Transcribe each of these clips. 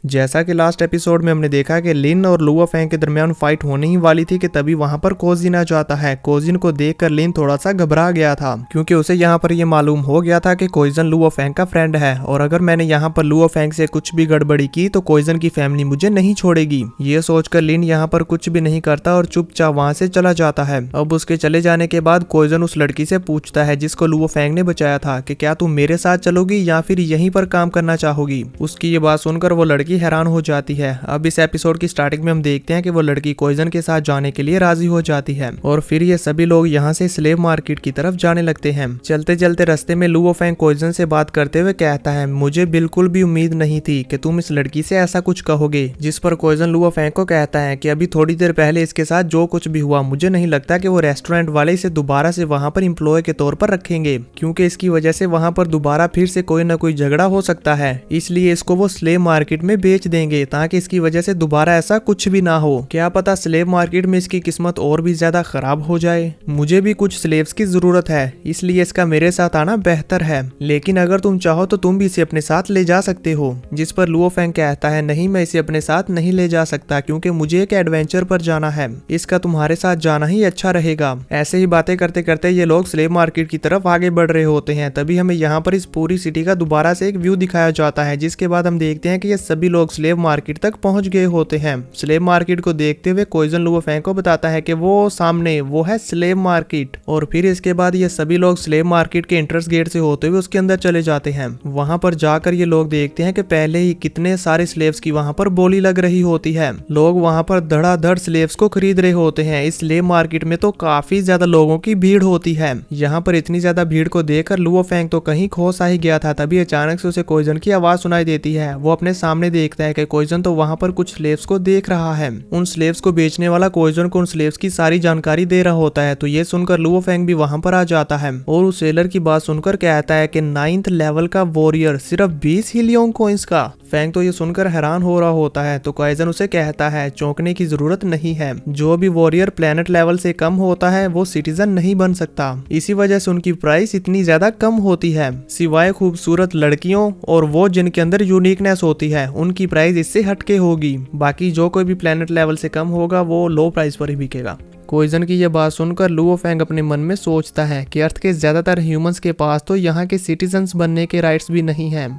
जैसा कि last episode में हमने देखा कि लिन और लुओ फेंग के दरमियान फाइट होने ही वाली थी कि तभी वहां पर कोजिन आ जाता है। कोजिन को देखकर लिन थोड़ा सा घबरा गया था क्योंकि उसे यहाँ पर यह मालूम हो गया था कि कोजिन लुओ फेंग का फ्रेंड है और अगर मैंने यहाँ पर लुओ फेंग से कुछ भी गड़बड़ी की तो कोजिन की फैमिली मुझे नहीं छोड़ेगी। ये सोचकर लिन यहाँ पर कुछ भी नहीं करता और चुपचाप वहां से चला जाता है। अब उसके चले जाने के बाद कोजिन उस लड़की से पूछता है जिसको लुओ फेंग ने बचाया था कि क्या तुम मेरे साथ चलोगी या फिर यहीं पर काम करना चाहोगी। उसकी ये बात सुनकर वो लड़की हैरान हो जाती है। अब इस एपिसोड की स्टार्टिंग में हम देखते हैं कि वो लड़की कोजिन के साथ जाने के लिए राजी हो जाती है और फिर ये सभी लोग यहाँ से स्लेव मार्केट की तरफ जाने लगते हैं। चलते चलते रास्ते में लुओ फेंग कोजिन से बात करते हुए कहता है मुझे बिल्कुल भी उम्मीद नहीं थी कि तुम इस लड़की से ऐसा कुछ कहोगे। जिस पर कोजिन लुओ फेंग को कहता है कि अभी थोड़ी देर पहले इसके साथ जो कुछ भी हुआ मुझे नहीं लगता कि वो रेस्टोरेंट वाले इसे दोबारा से वहां पर एम्प्लॉय के तौर पर रखेंगे क्योंकि इसकी वजह से वहां पर दोबारा फिर से कोई ना कोई झगड़ा हो सकता है। इसलिए इसको वो स्लेव मार्केट में बेच देंगे ताकि इसकी वजह से दोबारा ऐसा कुछ भी ना हो। क्या पता स्लेव मार्केट में इसकी किस्मत और भी ज्यादा खराब हो जाए। मुझे भी कुछ स्लेव्स की जरूरत है इसलिए इसका मेरे साथ आना बेहतर है, लेकिन अगर तुम चाहो तो तुम भी इसे अपने साथ ले जा सकते हो। जिस पर लुओ फेंग कहता है नहीं मैं इसे अपने साथ नहीं ले जा सकता क्योंकि मुझे एक एडवेंचर पर जाना है, इसका तुम्हारे साथ जाना ही अच्छा रहेगा। ऐसे ही बातें करते करते ये लोग स्लेव मार्केट की तरफ आगे बढ़ रहे होते हैं। तभी हमें यहाँ पर इस पूरी सिटी का दोबारा से एक व्यू दिखाया जाता है जिसके बाद हम देखते हैं कि ये सभी लोग स्लेव मार्केट तक पहुंच गए होते हैं। स्लेव मार्केट को देखते हुए कोजिन लुओ फेंग को बताता है कि वो सामने वो है स्लेव मार्केट और फिर इसके बाद ये सभी लोग स्लेव मार्केट के एंट्रेंस गेट से होते हुए उसके अंदर चले जाते हैं। वहां पर जाकर ये लोग देखते हैं कि पहले ही कितने सारे स्लेव्स की वहां पर बोली लग रही होती है। लोग वहां पर धड़ाधड़ स्लेव्स को खरीद रहे होते हैं। इस स्लेव मार्केट में तो काफी ज्यादा लोगों की भीड़ होती है। यहाँ पर इतनी ज्यादा भीड़ को देखकर लुओ फेंग तो कहीं खो सा ही गया था। तभी अचानक से उसे कोजिन की आवाज सुनाई देती है। वो अपने सामने देखता है कि कोजिन तो वहां पर कुछ स्लेव्स को देख रहा है। उन स्लेव्स को बेचने वाला कोजिन को उन स्लेव्स की सारी जानकारी दे रहा होता है। तो ये सुनकर लुओ फेंग भी वहां पर आ जाता है और उस सेलर की बात सुनकर कहता है कि 9th लेवल का वॉरियर सिर्फ 20 हीलियन कॉइंस का। फेंग तो ये सुनकर हैरान हो रहा होता है। तो कोजिन उसे कहता है चौंकने की जरूरत नहीं है, जो भी वॉरियर प्लेनेट लेवल से कम होता है वो सिटीजन नहीं बन सकता, इसी वजह से उनकी प्राइस इतनी ज्यादा कम होती है। सिवाय खूबसूरत लड़कियों और वो जिनके अंदर यूनिकनेस होती है उनकी प्राइस इससे हटके होगी। बाकी जो कोई भी प्लेनेट लेवल से कम होगा वो लो प्राइस पर ही बिकेगा। कोजिन की यह बात सुनकर लुओ फेंग अपने मन में सोचता है कि अर्थ के ज्यादातर ह्यूमंस के पास तो यहाँ के सिटीजन्स बनने के राइट्स भी नहीं हैं।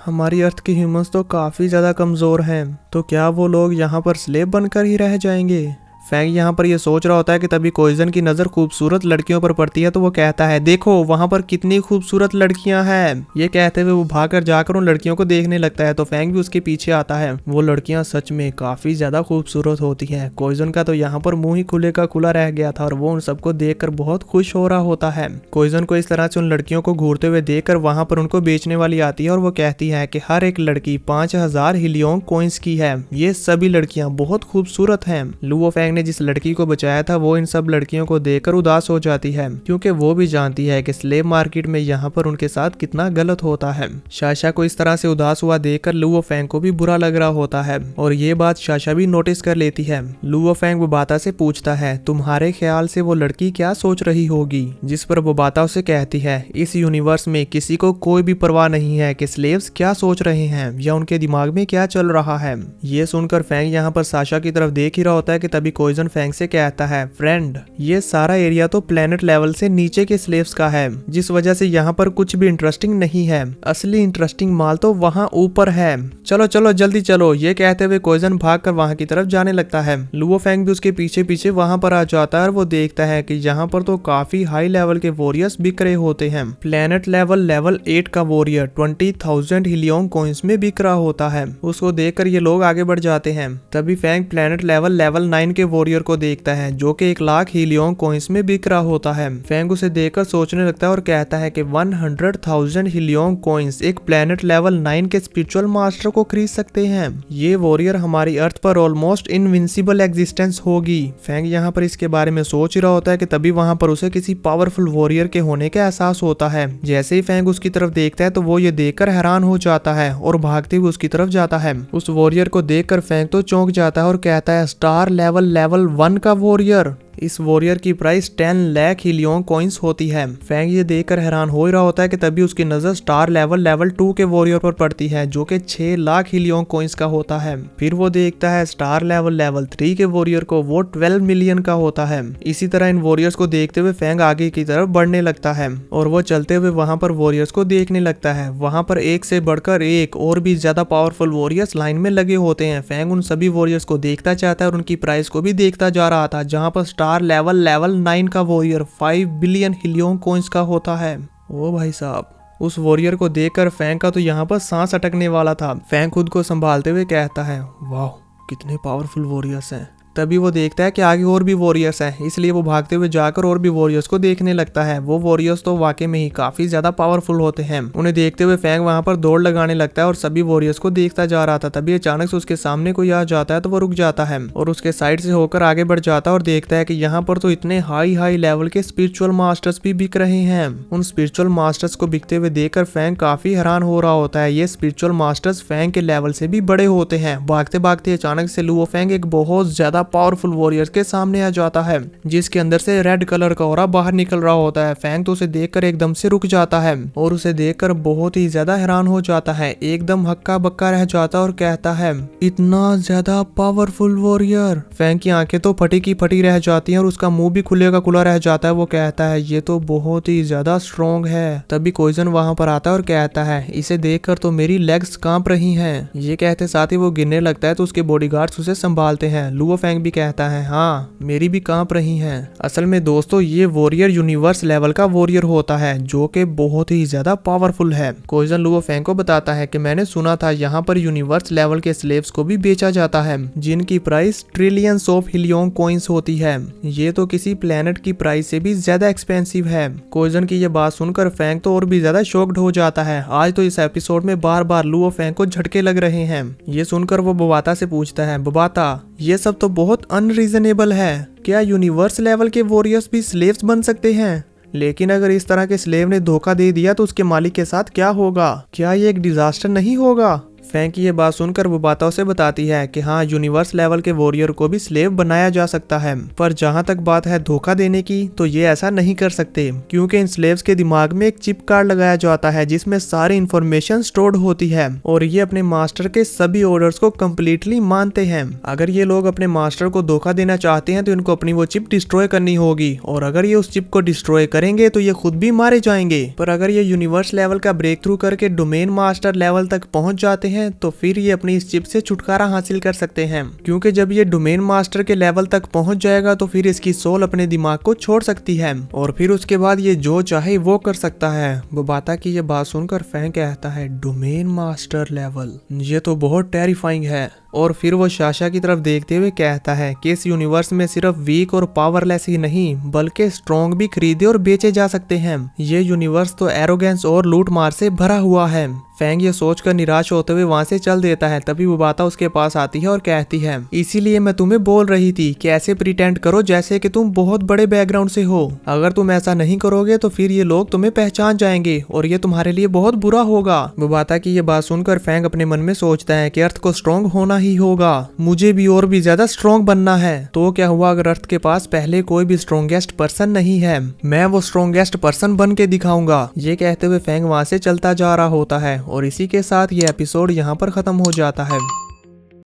हमारी अर्थ के ह्यूमंस तो काफी ज्यादा कमजोर हैं, तो क्या वो लोग यहाँ पर स्लेव बनकर ही रह जाएंगे। फेंग यहाँ पर ये सोच रहा होता है कि तभी कोजिन की नजर खूबसूरत लड़कियों पर पड़ती है। तो वो कहता है देखो वहां पर कितनी खूबसूरत लड़कियां हैं। ये कहते हुए वो भागकर जाकर उन लड़कियों को देखने लगता है। तो फेंग भी उसके पीछे आता है। वो लड़कियां सच में काफी ज्यादा खूबसूरत होती हैं। कोजिन का तो यहाँ पर मुंह ही खुले का खुला रह गया था और वो उन सबको देखकर बहुत खुश हो रहा होता है। कोजिन को इस तरह से उन लड़कियों को घूरते हुए देखकर वहां पर उनको बेचने वाली आती है और वो कहती है कि हर एक लड़की 5000 हीलियन कॉइंस की है। ये सभी लड़कियां बहुत खूबसूरत हैं। लुओ फेंग ने जिस लड़की को बचाया था वो इन सब लड़कियों को देखकर उदास हो जाती है क्योंकि वो भी जानती है कि स्लेव मार्केट में यहाँ पर उनके साथ कितना गलत होता है। शाशा को इस तरह से उदास हुआ देखकर लुओ फेंग को भी बुरा लग रहा होता है और ये बात शाशा भी नोटिस कर लेती है। लुओ फेंग बुबाता से पूछता है तुम्हारे ख्याल से वो लड़की क्या सोच रही होगी। जिस पर बुबाता उसे कहती है इस यूनिवर्स में किसी को कोई भी परवाह नहीं है कि स्लेव्स क्या सोच रहे हैं या उनके दिमाग में क्या चल रहा है। ये सुनकर फेंग यहाँ पर साशा की तरफ देख ही रहा होता है कि तभी कोजिन फेंग से कहता है फ्रेंड ये सारा एरिया तो प्लेनेट लेवल से नीचे के स्लेव्स का है, जिस वजह से यहाँ पर कुछ भी इंटरेस्टिंग नहीं है। असली इंटरेस्टिंग माल तो वहाँ ऊपर है। चलो चलो जल्दी चलो। ये कहते हुए कोजिन भागकर वहाँ की तरफ जाने लगता है। लुओ फेंग भी उसके पीछे पीछे वहाँ पर आ जाता है और वो देखता है कि यहाँ पर तो काफी हाई लेवल के वॉरियर्स बिक रहे होते हैं। प्लेनेट लेवल 8 का वॉरियर 20,000 हीलियन कॉइंस में बिक रहा होता है। उसको देखकर ये लोग आगे बढ़ जाते हैं। तभी फेंग प्लेनेट लेवल 9 के वॉरियर को देखता है जो कि 1 लाख हीलियन कॉइंस में बिक रहा होता है। फेंग उसे देखकर सोचने लगता है और कहता है कि 100,000 हीलियन कॉइंस एक प्लेनेट लेवल 9 के स्पिरिचुअल मास्टर को खरीद सकते हैं। ये वॉरियर हमारी अर्थ पर ऑलमोस्ट इनविंसिबल एग्जिस्टेंस होगी। फेंग यहाँ पर इसके बारे में सोच रहा होता है कि तभी वहां पर उसे किसी पावरफुल वॉरियर के होने का एहसास होता है। जैसे ही फेंग उसकी तरफ देखता है तो वो ये देखकर हैरान हो जाता है और भागते हुए उसकी तरफ जाता है। उस वॉरियर को देखकर फेंग तो चौंक जाता है और कहता है स्टार लेवल 1 का वॉरियर। इस वॉरियर की प्राइस 10 लाख हीलियोंग कॉइन्स होती है। फैंग ये देखकर हैरान हो ही रहा होता है कि तभी उसकी नजर स्टार लेवल 2 के वॉरियर पर पड़ती है जो कि 6 लाख हीलियोंग कॉइन्स का होता है। फिर वो देखता है स्टार लेवल 3 के वॉरियर को, वो 12 मिलियन का होता है। इसी तरह इन वॉरियर्स को देखते हुए फैंग आगे की तरफ बढ़ने लगता है और वो चलते हुए वहां पर वॉरियर्स को देखने लगता है। वहां पर एक से बढ़कर एक और भी ज्यादा पावरफुल वॉरियर्स लाइन में लगे होते हैं। फैंग उन सभी वॉरियर्स को देखता चाहता है और उनकी प्राइस को भी देखता जा रहा था, जहां पर स्टार लेवल 9 का वॉरियर 5 बिलियन हीलियोंग कॉइन्स का होता है। ओ भाई साहब, उस वॉरियर को देखकर फैंग का तो यहाँ पर सांस अटकने वाला था। फैंग खुद को संभालते हुए कहता है, वाह कितने पावरफुल वॉरियर्स हैं। तभी वो देखता है कि आगे और भी वॉरियर्स हैं, इसलिए वो भागते हुए जाकर और भी वॉरियर्स को देखने लगता है। वो वॉरियर्स तो वाकई में ही काफी ज्यादा पावरफुल होते हैं। उन्हें देखते हुए फैंग वहां पर दौड़ लगाने लगता है और सभी वॉरियर्स को देखता जा रहा था। तभी अचानक से उसके सामने कोई आ जाता है तो वो रुक जाता है और उसके साइड से होकर आगे बढ़ जाता है और देखता है कि यहाँ पर तो इतने हाई लेवल के स्पिरिचुअल मास्टर्स भी बिक रहे हैं। उन स्पिरिचुअल मास्टर्स को बिकते हुए देखकर फैंग काफी हैरान हो रहा होता है। ये स्पिरिचुअल मास्टर्स फैंग के लेवल से भी बड़े होते हैं। भागते भागते अचानक से लुओ फैंग एक बहुत ज्यादा पावरफुल वॉरियर के सामने आ जाता है, जिसके अंदर से रेड कलर का ऑरा बाहर निकल रहा होता है। फैंग तो उसे देखकर एकदम से रुक जाता है और उसे देखकर बहुत ही ज्यादा हैरान हो जाता है, एकदम हक्का बक्का रह जाता और कहता है, इतना ज्यादा पावरफुल वॉरियर। फैंग की आंखें तो फटी की फटी रह जाती हैं और उसका मुंह भी खुले का खुला रह जाता है। वो कहता है, ये तो बहुत ही ज्यादा स्ट्रॉन्ग है। तभी कोइजन वहां पर आता है और कहता है, इसे देखकर तो मेरी लेग्स कांप रही हैं। ये कहते साथ ही वो गिरने लगता है तो उसके बॉडीगार्ड्स उसे संभालते हैं। लुओ फैंग भी कहता है, हाँ मेरी भी कांप रही हैं। असल में दोस्तों ये वॉरियर यूनिवर्स लेवल का वॉरियर होता है जो कि बहुत ही ज्यादा पावरफुल है। कोइजन लुओ फैंग को बताता है कि मैंने सुना था यहाँ पर यूनिवर्स लेवल के स्लेव्स को भी बेचा जाता है जिनकी प्राइस ट्रिलियंस ऑफ हीलियोंग कॉइन्स होती है। ये तो किसी प्लेनेट की प्राइस से भी ज्यादा एक्सपेंसिव है। कोइजन की ये बात सुनकर फैंग तो और भी ज्यादा शॉक्ड हो जाता है। आज तो इस एपिसोड में बार बार लुओ फैंग को झटके लग रहे हैं। ये सुनकर वो बबाता से पूछता है, बबाता ये सब तो बहुत अनरीजनेबल है, क्या यूनिवर्स लेवल के वॉरियर्स भी स्लेव्स बन सकते हैं? लेकिन अगर इस तरह के स्लेव ने धोखा दे दिया तो उसके मालिक के साथ क्या होगा? क्या ये एक डिजास्टर नहीं होगा? फैंग की ये बात सुनकर वो बातों से बताती है कि हाँ यूनिवर्स लेवल के वॉरियर को भी स्लेव बनाया जा सकता है, पर जहाँ तक बात है धोखा देने की तो ये ऐसा नहीं कर सकते, क्योंकि इन स्लेव्स के दिमाग में एक चिप कार्ड लगाया जाता है जिसमें सारी इंफॉर्मेशन स्टोर्ड होती है और ये अपने मास्टर के सभी ऑर्डर्स को कम्प्लीटली मानते हैं। अगर ये लोग अपने मास्टर को धोखा देना चाहते हैं तो इनको अपनी वो चिप डिस्ट्रॉय करनी होगी और अगर ये उस चिप को डिस्ट्रॉय करेंगे तो ये खुद भी मारे जाएंगे। पर अगर ये यूनिवर्स लेवल का ब्रेक थ्रू करके डोमेन मास्टर लेवल तक पहुंच जाते हैं तो फिर ये अपनी इस चिप से छुटकारा हासिल कर सकते हैं, क्योंकि जब ये डोमेन मास्टर के लेवल तक पहुंच जाएगा तो फिर इसकी सोल अपने दिमाग को छोड़ सकती है और फिर उसके बाद ये जो चाहे वो कर सकता है। बबाता की ये बात सुनकर फैंग कहता है, डोमेन मास्टर लेवल, ये तो बहुत टेरिफाइंग है। और फिर वो शाशा की तरफ देखते हुए कहता है कि इस यूनिवर्स में सिर्फ वीक और पावरलेस ही नहीं बल्कि स्ट्रॉन्ग भी खरीदे और बेचे जा सकते हैं। ये यूनिवर्स तो एरोगेंस और लूट मार से भरा हुआ है। फैंग ये सोचकर निराश होते हुए वहां से चल देता है। तभी बबाता उसके पास आती है और कहती है, इसीलिए मैं तुम्हें बोल रही थी कि ऐसे प्रिटेंड करो जैसे कि तुम बहुत बड़े बैकग्राउंड से हो। अगर तुम ऐसा नहीं करोगे तो फिर ये लोग तुम्हें पहचान जाएंगे और ये तुम्हारे लिए बहुत बुरा होगा। बबाता की ये बात सुनकर फैंग अपने मन में सोचता है कि अर्थ को स्ट्रॉन्ग होना ही होगा, मुझे भी और भी ज्यादा स्ट्रॉन्ग बनना है। तो क्या हुआ अगर अर्थ के पास पहले कोई भी स्ट्रॉन्गेस्ट पर्सन नहीं है, मैं वो स्ट्रॉन्गेस्ट पर्सन बन के दिखाऊंगा। ये कहते हुए फैंग वहां से चलता जा रहा होता है और इसी के साथ ये एपिसोड यहाँ पर खत्म हो जाता है।